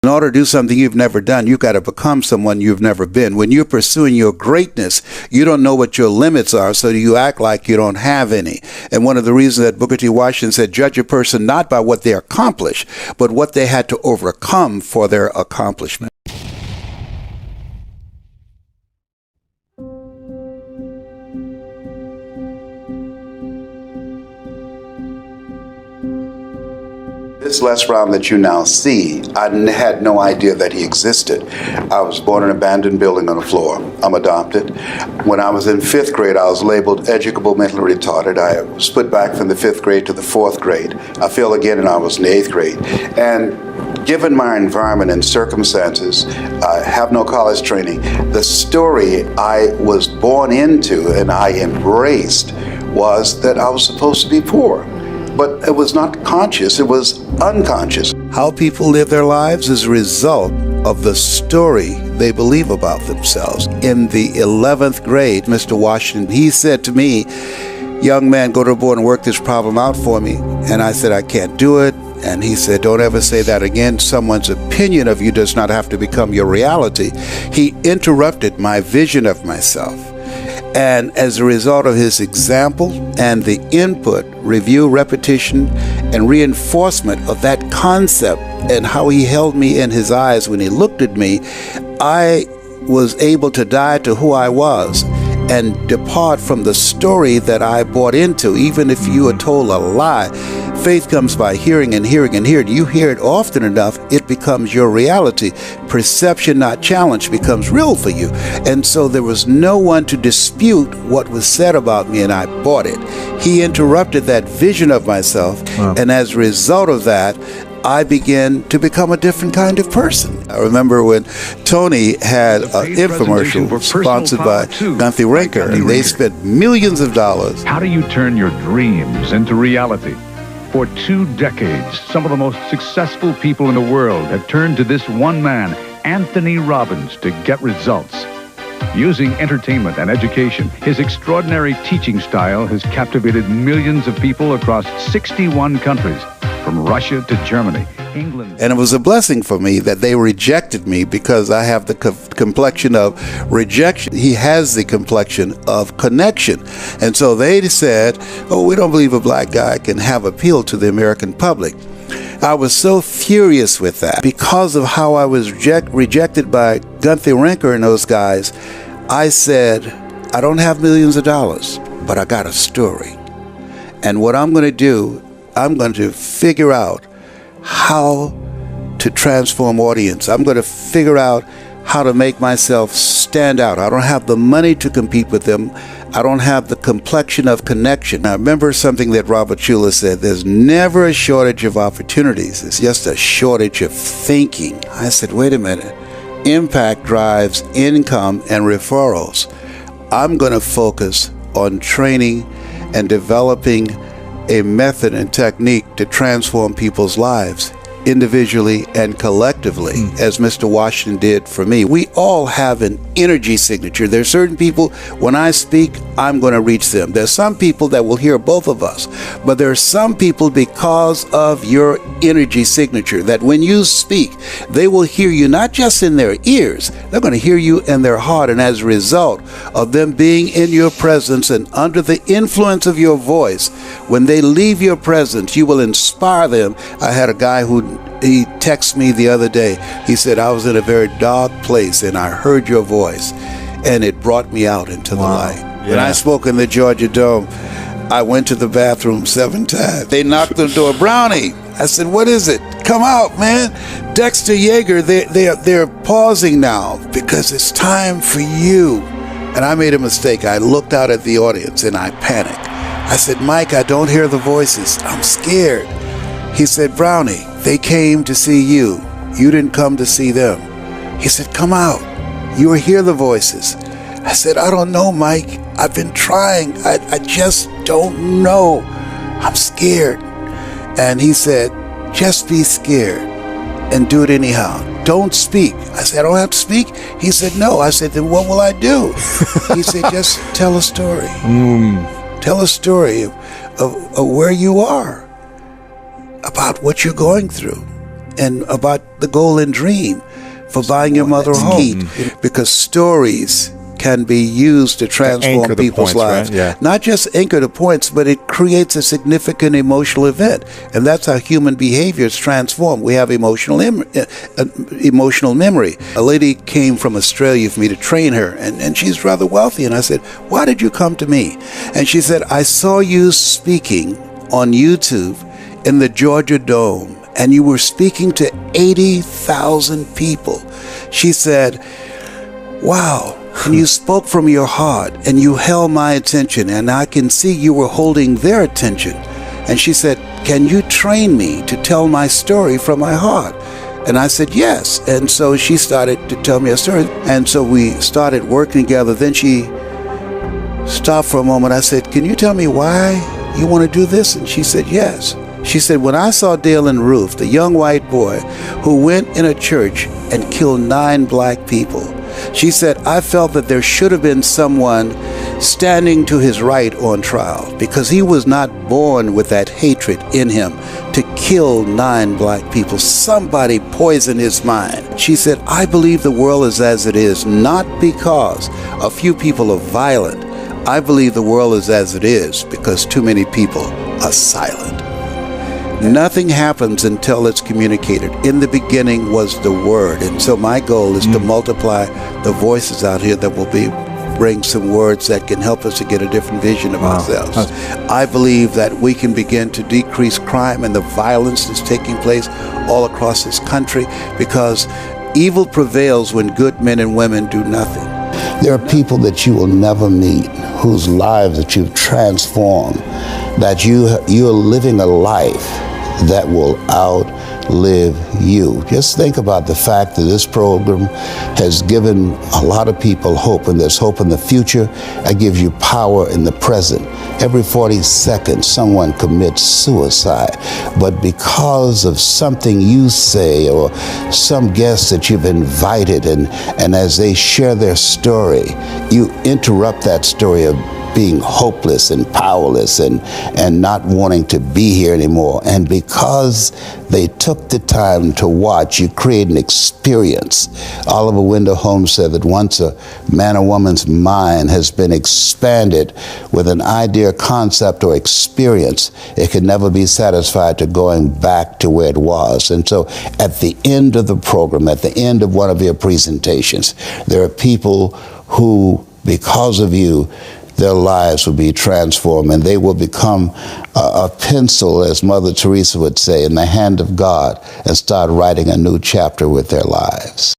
In order to do something you've never done, you've got to become someone you've never been. When you're pursuing your greatness, you don't know what your limits are, so you act like you don't have any. And one of the reasons that Booker T. Washington said, judge a person not by what they accomplish, but what they had to overcome for their accomplishment. This Les Brown that you now see, I had no idea that he existed. I was born in an abandoned building on the floor. I'm adopted. When I was in 5th grade, I was labeled educable mentally retarded. I was put back from the 5th grade to the 4th grade. I failed again and I was in the 8th grade. And given my environment and circumstances, I have no college training. The story I was born into and I embraced was that I was supposed to be poor. But it was not conscious, it was unconscious. How people live their lives is a result of the story they believe about themselves. In the 11th grade, Mr. Washington, he said to me, young man, go to the board and work this problem out for me. And I said, I can't do it. And he said, don't ever say that again. Someone's opinion of you does not have to become your reality. He interrupted my vision of myself. And as a result of his example and the input, review, repetition, and reinforcement of that concept and how he held me in his eyes when he looked at me, I was able to die to who I was and depart from the story that I bought into. Even if you are told a lie, faith comes by hearing and hearing and hearing. You hear it often enough, it becomes your reality. Perception, not challenge, becomes real for you. And so there was no one to dispute what was said about me, and I bought it. He interrupted that vision of myself, and as a result of that, I began to become a different kind of person. I remember when Tony had an infomercial sponsored by Gunther Rinker, and they spent millions of dollars. How do you turn your dreams into reality? For 2 decades, some of the most successful people in the world have turned to this one man, Anthony Robbins, to get results. Using entertainment and education, his extraordinary teaching style has captivated millions of people across 61 countries, from Russia to Germany, England. And it was a blessing for me that they rejected me because I have the complexion of rejection. He has the complexion of connection. And so they said, oh, we don't believe a black guy can have appeal to the American public. I was so furious with that. Because of how I was rejected by Gunther Rinker and those guys, I said, I don't have millions of dollars, but I got a story. And what I'm going to do, I'm going to figure out how to transform audience. I'm going to figure out how to make myself stand out. I don't have the money to compete with them. I don't have the complexion of connection. I remember something that Robert Schuller said, there's never a shortage of opportunities. It's just a shortage of thinking. I said, wait a minute. Impact drives income and referrals. I'm going to focus on training and developing a method and technique to transform people's lives individually and collectively, as Mr. Washington did for me. We all have an energy signature. There are certain people, when I speak, I'm going to reach them. There's some people that will hear both of us, but there are some people, because of your energy signature, that when you speak, they will hear you not just in their ears, they're going to hear you in their heart. And as a result of them being in your presence and under the influence of your voice, when they leave your presence, you will inspire them. I had a guy he texted me the other day. He said, I was in a very dark place and I heard your voice and it brought me out into the light. Yeah. When I spoke in the Georgia Dome, I went to the bathroom 7 times. They knocked on the door. Brownie. I said, what is it? Come out, man. Dexter Yeager, they're pausing now because it's time for you. And I made a mistake. I looked out at the audience and I panicked. I said, Mike, I don't hear the voices. I'm scared. He said, Brownie, they came to see you. You didn't come to see them. He said, come out. You will hear the voices. I said, I don't know, Mike. I've been trying. I just don't know. I'm scared. And he said, just be scared and do it anyhow. Don't speak. I said, I don't have to speak? He said, no. I said, then what will I do? He said, just tell a story. Tell a story of where you are, about what you're going through. and about the golden dream for buying your mother a home. Because stories can be used to transform people's lives. Right? Yeah. Not just anchor the points, but it creates a significant emotional event. And that's how human behavior is transformed. We have emotional memory. A lady came from Australia for me to train her, and she's rather wealthy. And I said, why did you come to me? And she said, I saw you speaking on YouTube in the Georgia Dome, and you were speaking to 80,000 people. She said, wow. And you spoke from your heart, and you held my attention, and I can see you were holding their attention. And she said, can you train me to tell my story from my heart? And I said, yes. And so she started to tell me a story. And so we started working together. Then she stopped for a moment. I said, can you tell me why you want to do this? And she said, yes. She said, when I saw Dale and Ruth, the young white boy who went in a church and killed 9 black people, she said, I felt that there should have been someone standing to his right on trial, because he was not born with that hatred in him to kill 9 black people. Somebody poisoned his mind. She said, I believe the world is as it is, not because a few people are violent. I believe the world is as it is because too many people are silent. Nothing happens until it's communicated. In the beginning was the Word. And so my goal is to multiply the voices out here that will bring some words that can help us to get a different vision of ourselves. I believe that we can begin to decrease crime and the violence that's taking place all across this country, because evil prevails when good men and women do nothing. There are people that you will never meet, whose lives that you've transformed, that you're living a life that will outlive you. Just think about the fact that this program has given a lot of people hope, and there's hope in the future. It gives you power in the present. Every 40 seconds, someone commits suicide. But because of something you say or some guest that you've invited, and as they share their story, you interrupt that story of being hopeless and powerless and not wanting to be here anymore. And because they took the time to watch, you create an experience. Oliver Wendell Holmes said that once a man or woman's mind has been expanded with an idea, concept, or experience, it can never be satisfied to going back to where it was. And so at the end of the program, at the end of one of your presentations, there are people who, because of you, their lives will be transformed, and they will become a pencil, as Mother Teresa would say, in the hand of God, and start writing a new chapter with their lives.